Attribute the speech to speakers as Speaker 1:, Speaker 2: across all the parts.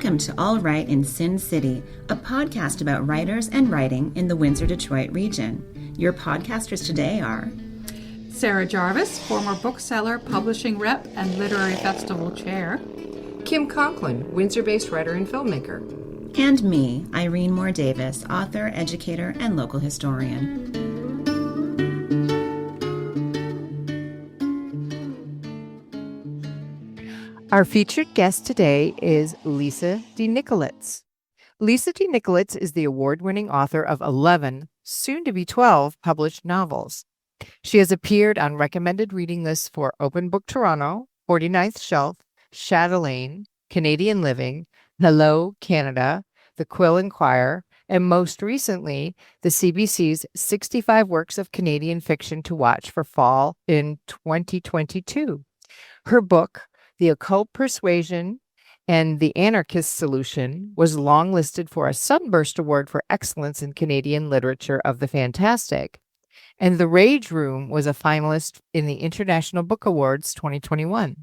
Speaker 1: Welcome to All Right in Sin City, a podcast about writers and writing in the Windsor-Detroit region. Your podcasters today are
Speaker 2: Sarah Jarvis, former bookseller, publishing rep, and literary festival chair.
Speaker 3: Kim Conklin, Windsor-based writer and filmmaker.
Speaker 1: And me, Irene Moore Davis, author, educator, and local historian.
Speaker 4: Our featured guest today is Lisa de Nikolits. Lisa de Nikolits is the award-winning author of 11, soon to be 12, published novels. She has appeared on recommended reading lists for Open Book Toronto, 49th Shelf, Chatelaine, Canadian Living, Hello Canada, the Quill Quire, and most recently, the CBC's 65 Works of Canadian Fiction to Watch for Fall in 2022. Her book, The Occult, Persuasion, and The Anarchist Solution, was longlisted for a Sunburst Award for Excellence in Canadian Literature of the Fantastic. And The Rage Room was a finalist in the International Book Awards 2021.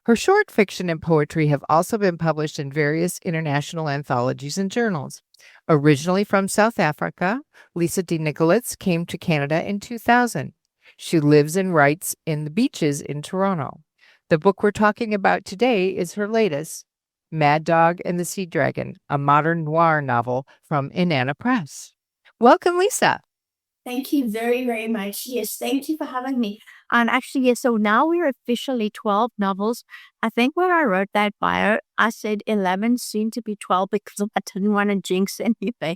Speaker 4: Her short fiction and poetry have also been published in various international anthologies and journals. Originally from South Africa, Lisa de Nikolits came to Canada in 2000. She lives and writes in the Beaches in Toronto. The book we're talking about today is her latest, Mad Dog and the Sea Dragon, a modern noir novel from Inanna Press. Welcome, Lisa.
Speaker 5: Thank you very, very much. Yes, thank you for having me. And actually, yes, so now we're officially 12 novels. I think when I wrote that bio, I said 11, soon to be 12, because I didn't want to jinx anything.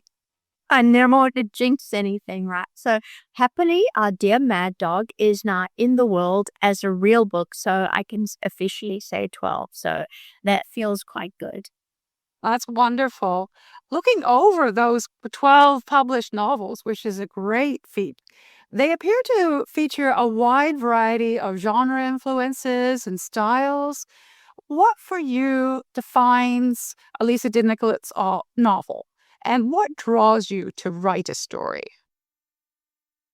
Speaker 5: I never want to jinx anything, right? So happily, our dear Mad Dog is now in the world as a real book, so I can officially say 12. So that feels quite good.
Speaker 2: That's wonderful. Looking over those 12 published novels, which is a great feat, they appear to feature a wide variety of genre influences and styles. What for you defines a Lisa de Nikolits novel? And what draws you to write a story?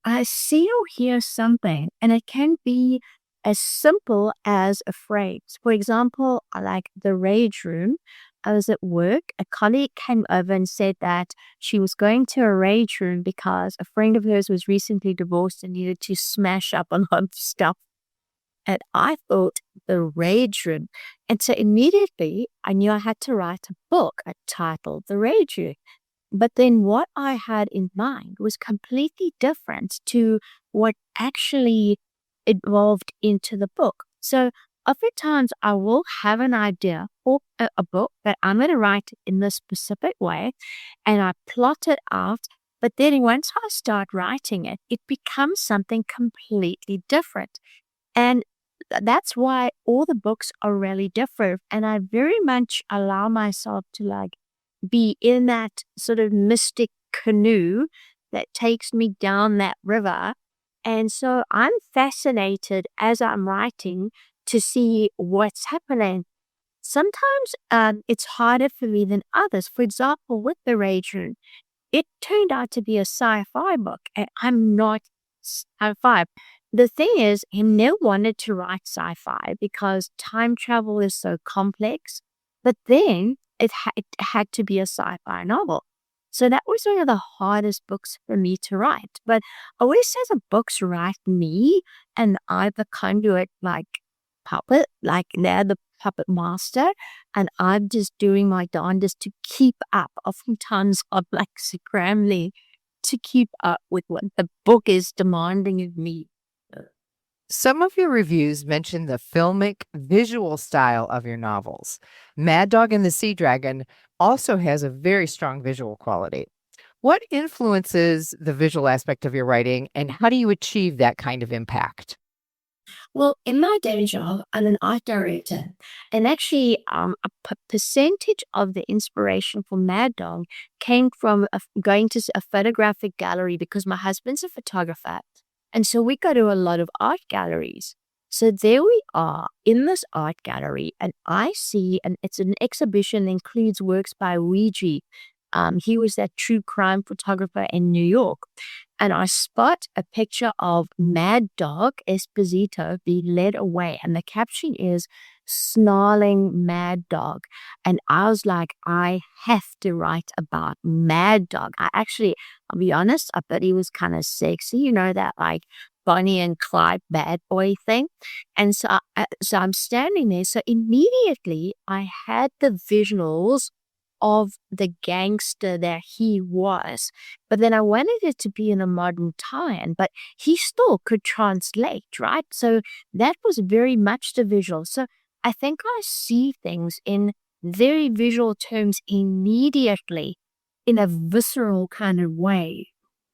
Speaker 5: I see or hear something, and it can be as simple as a phrase. For example, I like The Rage Room. I was at work. A colleague came over and said that she was going to a rage room because a friend of hers was recently divorced and needed to smash up a lot of stuff. And I thought, The Rage Room. And so immediately I knew I had to write a book titled The Rage Room. But then what I had in mind was completely different to what actually evolved into the book. So oftentimes I will have an idea for a book that I'm going to write in this specific way, and I plot it out. But then once I start writing it, it becomes something completely different. And that's why all the books are really different. And I very much allow myself to be in that sort of mystic canoe that takes me down that river. And so I'm fascinated as I'm writing to see what's happening. Sometimes it's harder for me than others. For example, with The Rage Room, it turned out to be a sci-fi book, and I'm not sci-fi. The thing is, I never wanted to write sci-fi because time travel is so complex. But then it had to be a sci-fi novel. So that was one of the hardest books for me to write. But I always say the books write me, and I the conduit puppet, they're the puppet master, and I'm just doing my darndest to keep up. Oftentimes I'm scrambling to keep up with what the book is demanding of me.
Speaker 4: Some of your reviews mention the filmic visual style of your novels. Mad Dog and the Sea Dragon also has a very strong visual quality. What influences the visual aspect of your writing, and how do you achieve that kind of impact?
Speaker 5: Well, in my day job, I'm an art director, and actually a percentage of the inspiration for Mad Dog came from going to a photographic gallery because my husband's a photographer. And so we go to a lot of art galleries. So there we are in this art gallery, and I see, and it's an exhibition that includes works by Ouija. He was that true crime photographer in New York. and I spot a picture of Mad Dog Esposito being led away, and the caption is snarling Mad Dog. And I was like, I have to write about Mad Dog. I'll be honest, I thought he was kind of sexy, that like Bonnie and Clyde bad boy thing. And so I'm standing there. So immediately I had the visuals of the gangster that he was. But then I wanted it to be in a modern time, but he still could translate, right? So that was very much the visual. So I think I see things in very visual terms immediately in a visceral kind of way.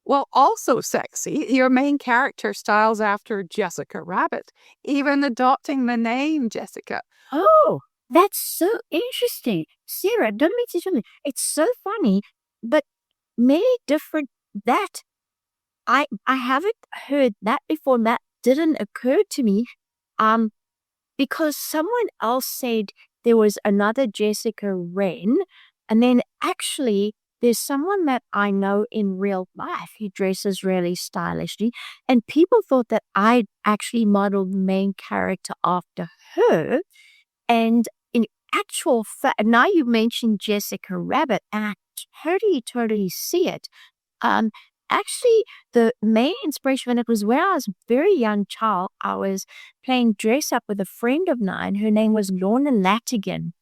Speaker 2: Well, also sexy, your main character styles after Jessica Rabbit, even adopting the name Jessica.
Speaker 5: Oh, that's so interesting. Sarah, don't mean to tell me. It's so funny, but many different that I haven't heard that before. That didn't occur to me. Because someone else said there was another Jessica Wren, and then actually there's someone that I know in real life who dresses really stylishly, and people thought that I'd actually modeled the main character after her. And in actual fact, now you mentioned Jessica Rabbit, and I totally see it. Actually, the main inspiration when it was when I was a very young child, I was playing dress up with a friend of mine. Her name was Lorna Latigan.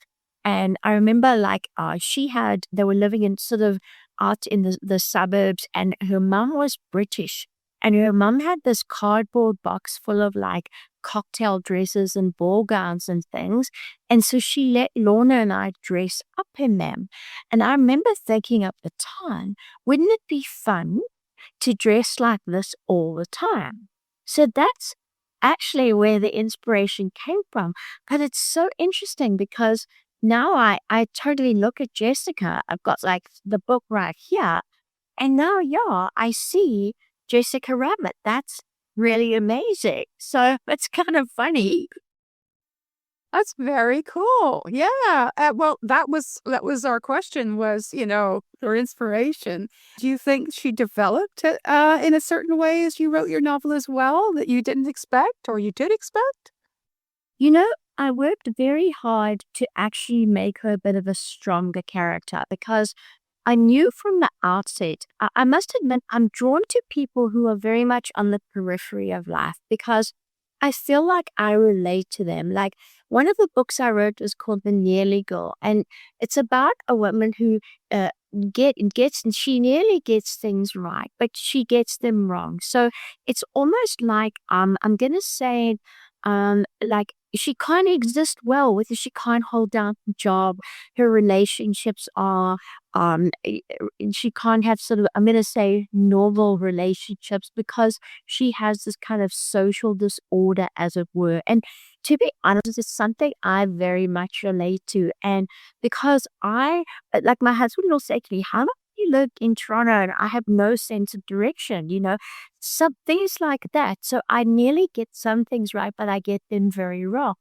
Speaker 5: And I remember they were living in sort of out in the suburbs, and her mum was British. And her mum had this cardboard box full of like cocktail dresses and ball gowns and things. And so she let Lorna and I dress up in them. And I remember thinking at the time, wouldn't it be fun to dress like this all the time? So that's actually where the inspiration came from. But it's so interesting because now I totally look at Jessica. I've got like the book right here. And now, I see Jessica Rabbit. That's really amazing. So it's kind of funny.
Speaker 2: That's very cool. Yeah. Well, that was our question was, her inspiration. Do you think she developed it in a certain way as you wrote your novel as well that you didn't expect or you did expect?
Speaker 5: I worked very hard to actually make her a bit of a stronger character because I knew from the outset, I must admit, I'm drawn to people who are very much on the periphery of life because I feel like I relate to them. Like one of the books I wrote was called The Nearly Girl, and it's about a woman who she nearly gets things right, but she gets them wrong. So it's almost like I'm gonna say like she can't exist well with her. She can't hold down a job. Her relationships are she can't have sort of, I'm gonna say, normal relationships because she has this kind of social disorder, as it were. And to be honest, it's something I very much relate to. And because like my husband will say to me, how long do you live in Toronto and I have no sense of direction, some things like that. So I nearly get some things right, but I get them very wrong.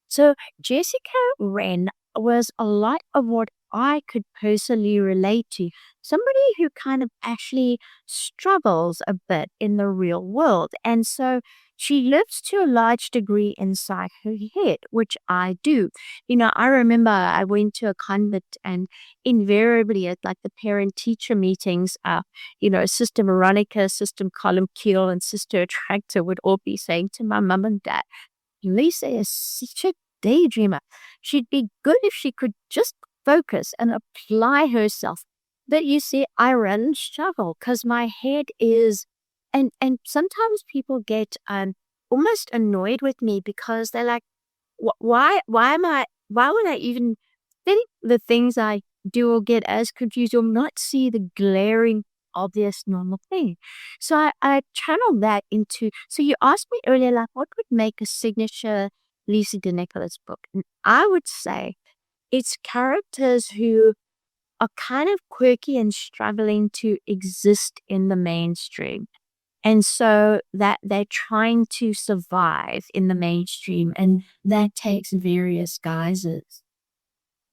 Speaker 5: So Jessica Wren was a lot of what I could personally relate to. Somebody who kind of actually struggles a bit in the real world. And so she lives to a large degree inside her head, which I do. I remember I went to a convent and invariably at like the parent-teacher meetings, Sister Veronica, Sister Column Keel, and Sister Attractor would all be saying to my mum and dad, Lisa is such a daydreamer. She'd be good if she could just focus and apply herself. But you see, I run and struggle because my head is, and sometimes people get almost annoyed with me because they're like, why would I even think the things I do or get as confused or not see the glaring obvious normal thing? So I channeled that into, so you asked me earlier, like, what would make a signature Lisa de Nikolits book? And I would say it's characters who are kind of quirky and struggling to exist in the mainstream. And so that they're trying to survive in the mainstream, and that takes various guises.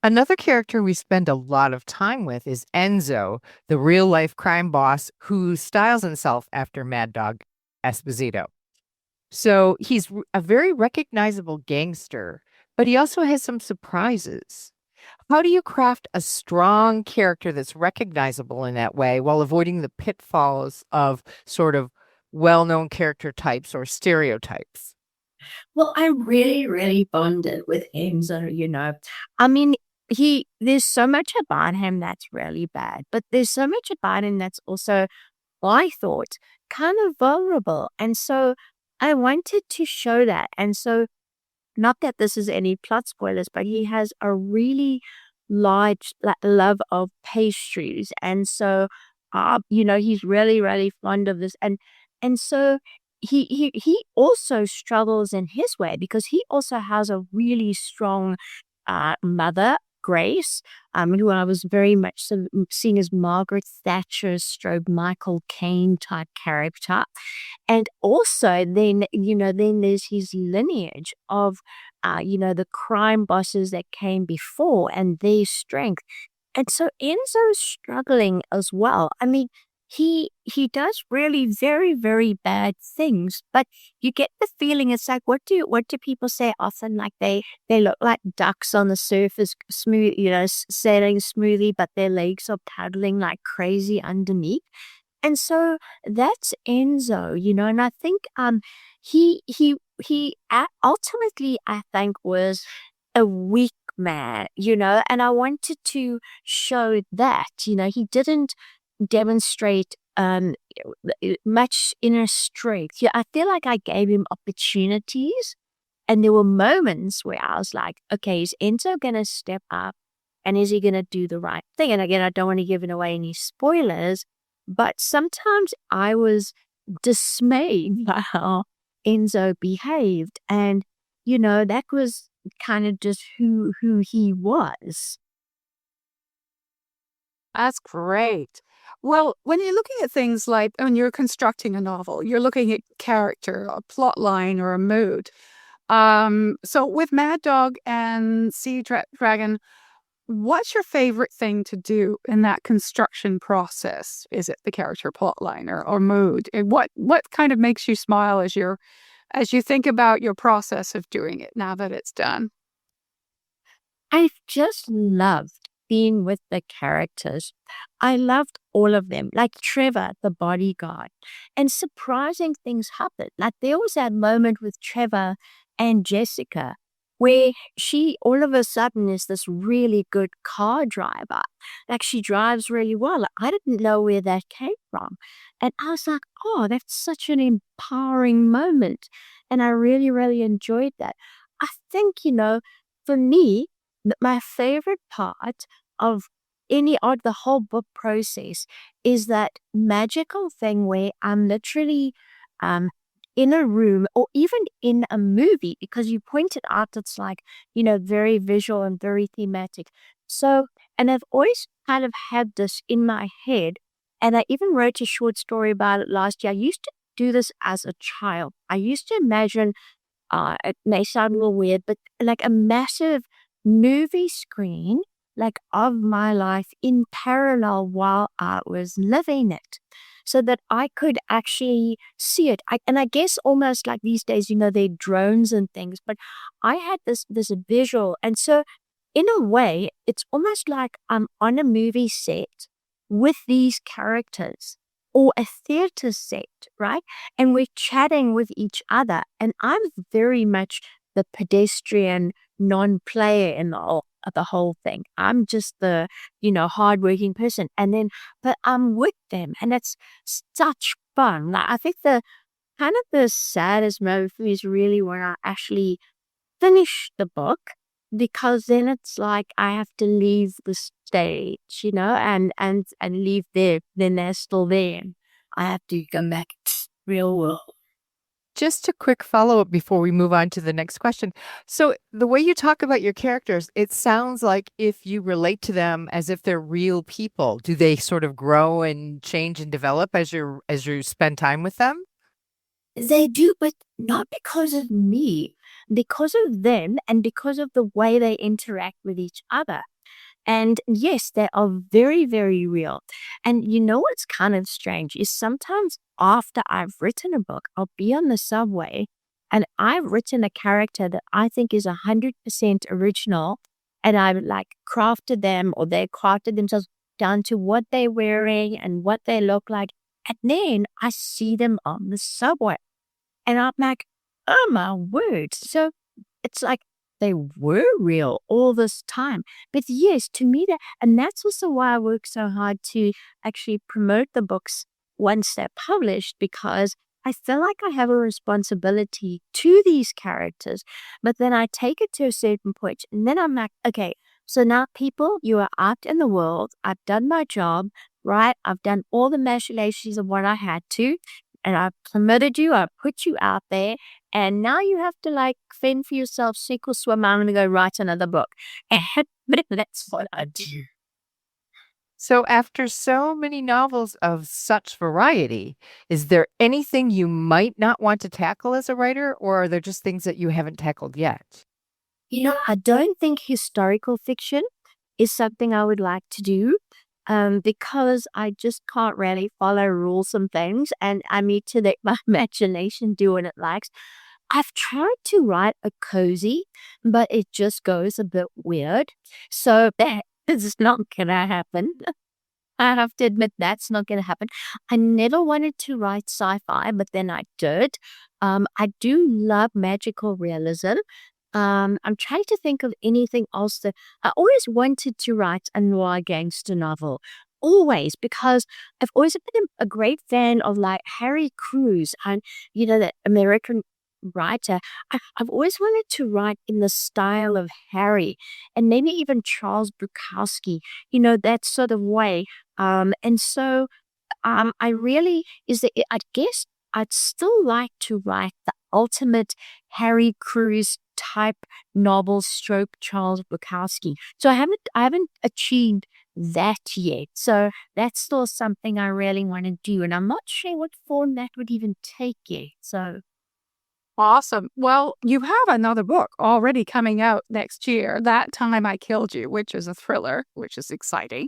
Speaker 4: Another character we spend a lot of time with is Enzo, the real life crime boss who styles himself after Mad Dog Esposito. So he's a very recognizable gangster, but he also has some surprises. How do you craft a strong character that's recognizable in that way while avoiding the pitfalls of sort of well known character types or stereotypes?
Speaker 5: Well, I really, really bonded with Enzo. I mean, there's so much about him that's really bad, but there's so much about him that's also, I thought, kind of vulnerable. And so I wanted to show that. And so, not that this is any plot spoilers, but he has a really large love of pastries. And so, he's really, really fond of this. And so he also struggles in his way because he also has a really strong mother, Grace, who I was very much seeing as Margaret Thatcher stroke Michael Caine type character. And also then there's his lineage of, the crime bosses that came before and their strength. And so Enzo's struggling as well. I mean, he does really very, very bad things, but you get the feeling it's like what do people say often? Like they look like ducks on the surface, smooth, sailing smoothly, but their legs are paddling like crazy underneath. And so that's Enzo, and I think he ultimately I think was a weak man, and I wanted to show that, he didn't demonstrate much inner strength. Yeah, I feel like I gave him opportunities, and there were moments where I was like, okay, is Enzo gonna step up and is he gonna do the right thing? And again, I don't want to give away any spoilers, but sometimes I was dismayed by how Enzo behaved, and that was kind of just who he was.
Speaker 2: That's great. Well, when you're looking at things like when you're constructing a novel, you're looking at character, a plot line, or a mood. So with Mad Dog and Dragon, what's your favorite thing to do in that construction process? Is it the character plot line or mood? And what kind of makes you smile as you think about your process of doing it now that it's done?
Speaker 5: I've just loved being with the characters. I loved all of them, like Trevor, the bodyguard. And surprising things happened. Like there was that moment with Trevor and Jessica where she all of a sudden is this really good car driver. Like she drives really well. I didn't know where that came from. And I was like, oh, that's such an empowering moment. And I really, really enjoyed that. I think, for me, my favorite part of the whole book process is that magical thing where I'm literally in a room or even in a movie, because you pointed out it's like, very visual and very thematic. So, and I've always kind of had this in my head, and I even wrote a short story about it last year. I used to do this as a child. I used to imagine, it may sound a little weird, but like a massive movie screen, like of my life in parallel while I was living it, so that I could actually see it. And I guess almost like these days, they're drones and things, but I had this visual. And so in a way, it's almost like I'm on a movie set with these characters or a theater set, right? And we're chatting with each other. And I'm very much the pedestrian non-player in the whole thing. I'm just the, hardworking person. And then, but I'm with them and it's such fun. Like, I think the kind of the saddest moment for me is really when I actually finish the book, because then it's like I have to leave the stage, and leave there. Then they're still there. I have to come back to real world.
Speaker 4: Just a quick follow-up before we move on to the next question. So the way you talk about your characters, it sounds like if you relate to them as if they're real people, do they sort of grow and change and develop as you spend time with them?
Speaker 5: They do, but not because of me. because of them and because of the way they interact with each other. And yes, they are very, very real. And you know what's kind of strange is sometimes after I've written a book, I'll be on the subway and I've written a character that I think is 100% original, and I've like crafted them, or they crafted themselves down to what they're wearing and what they look like. And then I see them on the subway and I'm like, oh my word. So it's like they were real all this time. But yes, to me, and that's also why I work so hard to actually promote the books once they're published, because I feel like I have a responsibility to these characters. But then I take it to a certain point, and then I'm like, okay, so now people, you are out in the world. I've done my job, right? I've done all the machinations of what I had to, and I've promoted you. I put you out there. And now you have to like fend for yourself, sink or swim. I'm going to go write another book. But that's what I do.
Speaker 4: So, after so many novels of such variety, is there anything you might not want to tackle as a writer, or are there just things that you haven't tackled yet?
Speaker 5: You know, I don't think historical fiction is something I would like to do, because I just can't really follow rules and things, and I need to let my imagination do what it likes. I've tried to write a cozy, but it just goes a bit weird. So that is not going to happen. I have to admit that's not going to happen. I never wanted to write sci-fi, but then I did. I do love magical realism. I'm trying to think of anything else that I always wanted to write a noir gangster novel. Always, because I've always been a great fan of like Harry Crews and, you know, that American writer. I've always wanted to write in the style of Harry and maybe even Charles Bukowski, you know, that sort of way. And so I really I guess I'd still like to write the ultimate Harry Crews type novel stroke Charles Bukowski. So I haven't achieved that yet. So that's still something I really want to do, and I'm not sure what form that would even take yet. So
Speaker 2: Awesome. Well, you have another book already coming out next year, That Time I Killed You, which is a thriller, which is exciting.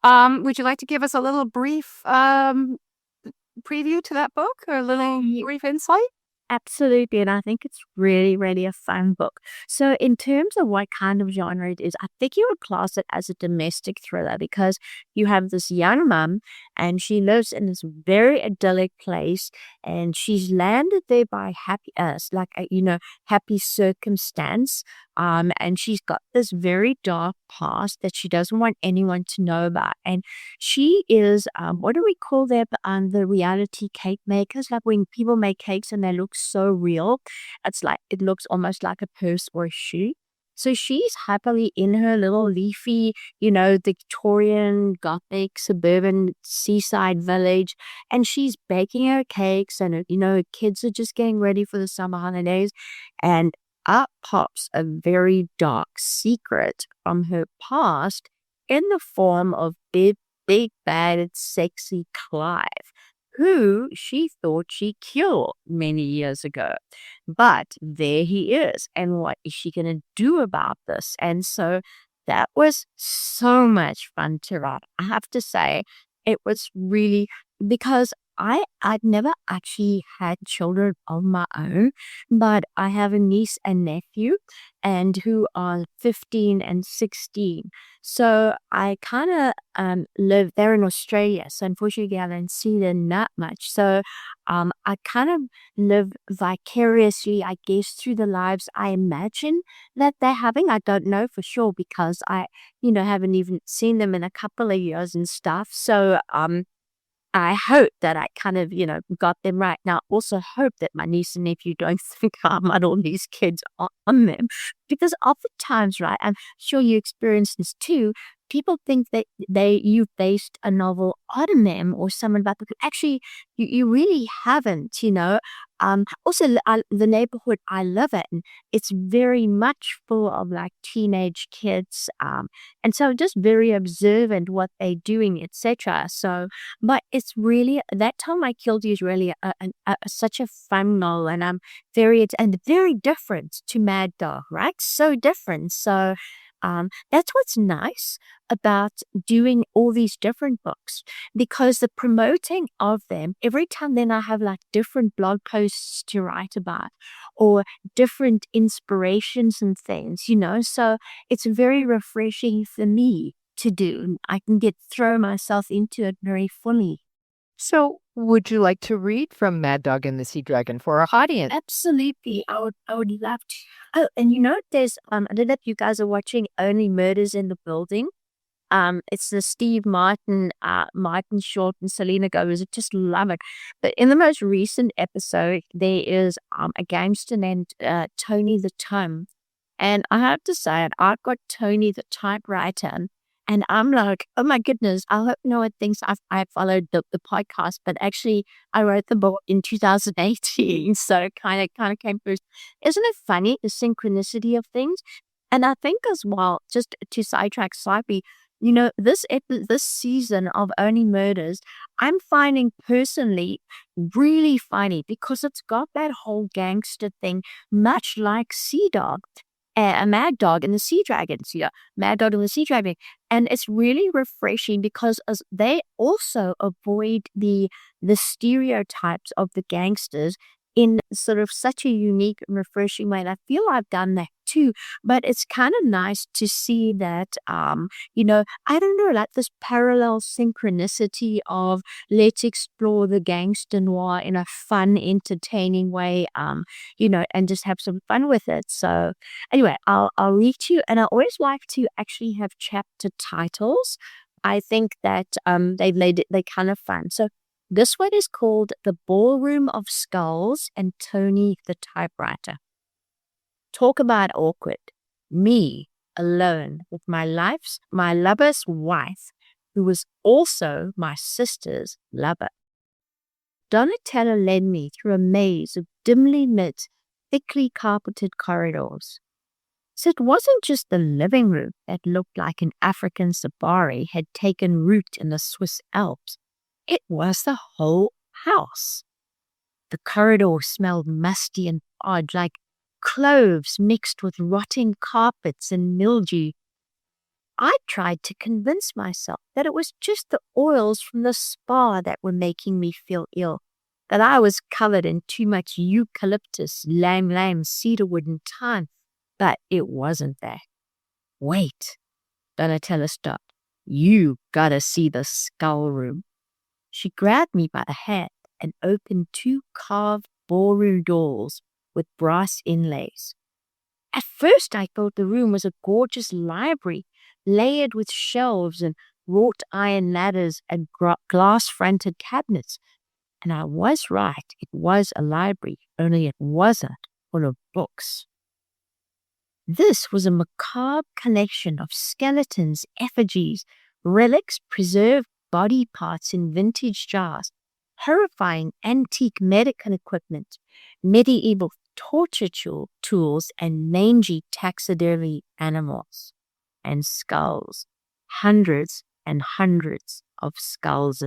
Speaker 2: Would you like to give us a little brief preview to that book, or a little brief insight?
Speaker 5: absolutely, and I think it's really, really a fun book. So in terms of what kind of genre it is, I think you would class it as a domestic thriller, because you have this young mum and she lives in this very idyllic place, and she's landed there by happy circumstance. And she's got this very dark past that she doesn't want anyone to know about. And she is, what do we call them? The reality cake makers, like when people make cakes and they look so real. It's like, it looks almost like a purse or a shoe. So she's happily in her little leafy, you know, Victorian, Gothic, suburban seaside village, and she's baking her cakes, and, you know, her kids are just getting ready for the summer holidays. And up pops a very dark secret from her past in the form of big, bad, sexy Clive, who she thought she killed many years ago. But there he is. And what is she going to do about this? And so that was so much fun to write. I have to say, it was really, because I'd never actually had children of my own, but I have a niece and nephew, and who are 15 and 16. So I kind of live there in Australia. So unfortunately, I don't see them that much. So I kind of live vicariously, I guess, through the lives I imagine that they're having. I don't know for sure, because I, you know, haven't even seen them in a couple of years and stuff. So I hope that I kind of, you know, got them right. Now, I also hope that my niece and nephew don't think I'm on all these kids on them. Because oftentimes, right, I'm sure you experience this too, people think that you've based a novel on them or someone about them. Actually, you really haven't, Also, the neighborhood, I love it. And it's very much full of like teenage kids. And so just very observant what they're doing, etc. So, but it's really, That Time I Killed You is really such a fun novel. And very different to Mad Dog, right? So different. So, that's what's nice about doing all these different books, because the promoting of them, every time then I have like different blog posts to write about or different inspirations and things, so it's very refreshing for me to do. I can throw myself into it very fully.
Speaker 4: So, would you like to read from Mad Dog and the Sea Dragon for our audience?
Speaker 5: Absolutely. I would love to. Oh, and there's I don't know if you guys are watching Only Murders in the Building. It's the Steve Martin Short and Selena Gomez. I just love it. But in the most recent episode, there is a gangster named Tony the Tom. And I have to say it, I've got Tony the typewriter. And I'm like, oh my goodness, I hope no one thinks I followed the podcast, but actually I wrote the book in 2018. So it kind of came first. Isn't it funny, the synchronicity of things? And I think as well, just to sidetrack slightly, this season of Only Murders, I'm finding personally really funny because it's got that whole gangster thing, much like Sea Dog. A Mad Dog and the Sea Dragons, Mad Dog and the Sea Dragon. And it's really refreshing because as they also avoid the stereotypes of the gangsters in sort of such a unique and refreshing way. And I feel I've done that too, but it's kind of nice to see that, I don't know, like this parallel synchronicity of let's explore the gangster noir in a fun, entertaining way, and just have some fun with it. So anyway, I'll read to you, and I always like to actually have chapter titles. I think that they're kind of fun. So this one is called The Ballroom of Skulls and Tony the Typewriter. Talk about awkward. Me, alone, with my lover's wife, who was also my sister's lover. Donatello led me through a maze of dimly lit, thickly carpeted corridors. So it wasn't just the living room that looked like an African safari had taken root in the Swiss Alps. It was the whole house. The corridor smelled musty and odd, like cloves mixed with rotting carpets and mildew. I tried to convince myself that it was just the oils from the spa that were making me feel ill, that I was covered in too much eucalyptus, lame, cedarwood and thyme, but it wasn't that. Wait, Donatella stopped. You gotta see the skull room. She grabbed me by the hand and opened 2 carved ballroom doors with brass inlays. At first, I thought the room was a gorgeous library, layered with shelves and wrought iron ladders and glass-fronted cabinets. And I was right. It was a library, only it wasn't full of books. This was a macabre collection of skeletons, effigies, relics, preserved body parts in vintage jars, horrifying antique medical equipment, medieval torture tools, and mangy taxidermy animals, and skulls, hundreds and hundreds of skulls.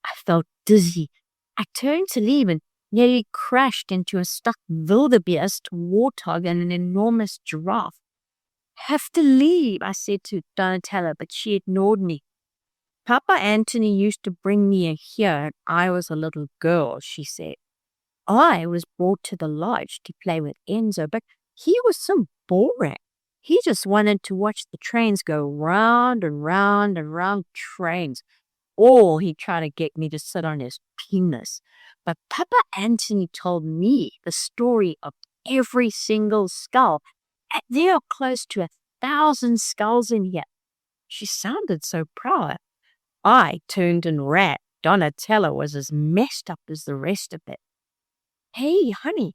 Speaker 5: I felt dizzy. I turned to leave and nearly crashed into a stuck wildebeest, warthog, and an enormous giraffe. Have to leave, I said to Donatella, but she ignored me. Papa Anthony used to bring me here when I was a little girl, she said. I was brought to the lodge to play with Enzo, but he was so boring. He just wanted to watch the trains go round and round and round trains. Or he tried to get me to sit on his penis. But Papa Anthony told me the story of every single skull. And there are close to 1,000 skulls in here. She sounded so proud. I turned and ran. Donatella was as messed up as the rest of it. Hey, honey,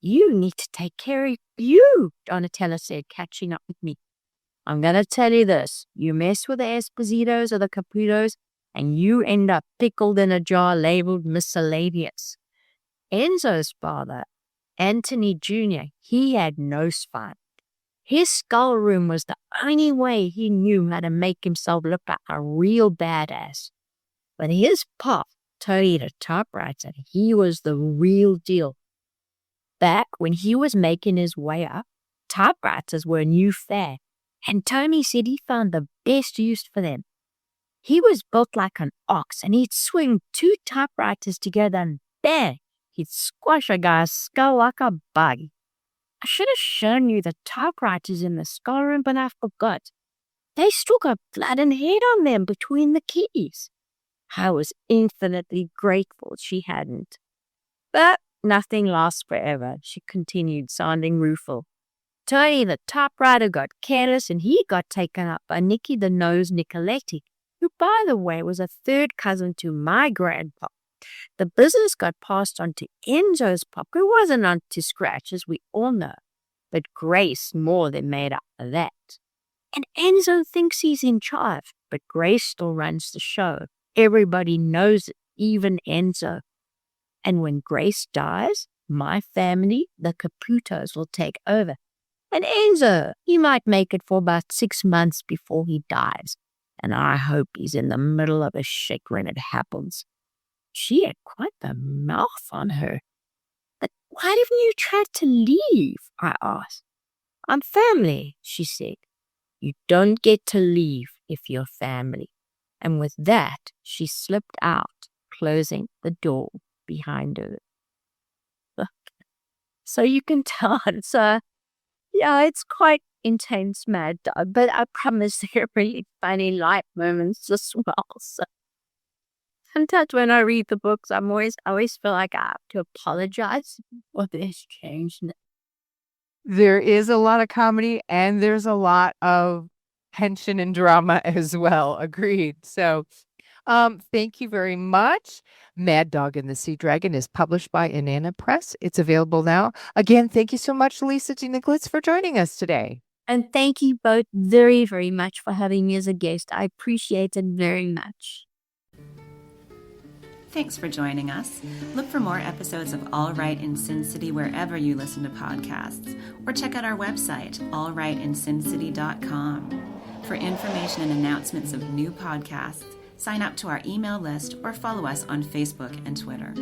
Speaker 5: you need to take care of you, Donatella said, catching up with me. I'm going to tell you this. You mess with the Espositos or the Caputos, and you end up pickled in a jar labeled miscellaneous. Enzo's father, Anthony Jr., he had no spine. His skull room was the only way he knew how to make himself look like a real badass. But his pop, Tony the typewriter, he was the real deal. Back when he was making his way up, typewriters were a new fad, and Tony said he found the best use for them. He was built like an ox, and he'd swing 2 typewriters together and bang, he'd squash a guy's skull like a bug. I should have shown you the typewriters in the skull room, but I forgot. They still got blood and head on them between the keys. I was infinitely grateful she hadn't. But nothing lasts forever, she continued, sounding rueful. Tony the typewriter got careless, and he got taken up by Nicky the Nose Nicoletti, who, by the way, was a third cousin to my grandpa. The business got passed on to Enzo's pop, who wasn't on to scratch, as we all know, but Grace more than made up for that. And Enzo thinks he's in charge, but Grace still runs the show. Everybody knows it, even Enzo. And when Grace dies, my family, the Caputos, will take over. And Enzo, he might make it for about 6 months before he dies. And I hope he's in the middle of a shake when it happens. She had quite the mouth on her. But why didn't you try to leave? I asked. I'm family, she said. You don't get to leave if you're family. And with that, she slipped out, closing the door behind her. So you can tell it's it's quite intense, Mad Dog, but I promise there are really funny light moments as well. So sometimes when I read the books, I always feel like I have to apologize for this change.
Speaker 4: There is a lot of comedy and there's a lot of tension and drama as well. Agreed. So thank you very much. Mad Dog and the Sea Dragon is published by Inanna Press. It's available now. Again, thank you so much, Lisa de Nikolits, for joining us today.
Speaker 5: And thank you both very, very much for having me as a guest. I appreciate it very much.
Speaker 1: Thanks for joining us. Look for more episodes of All Right in Sin City wherever you listen to podcasts, or check out our website, allrightinsincity.com. For information and announcements of new podcasts, sign up to our email list or follow us on Facebook and Twitter.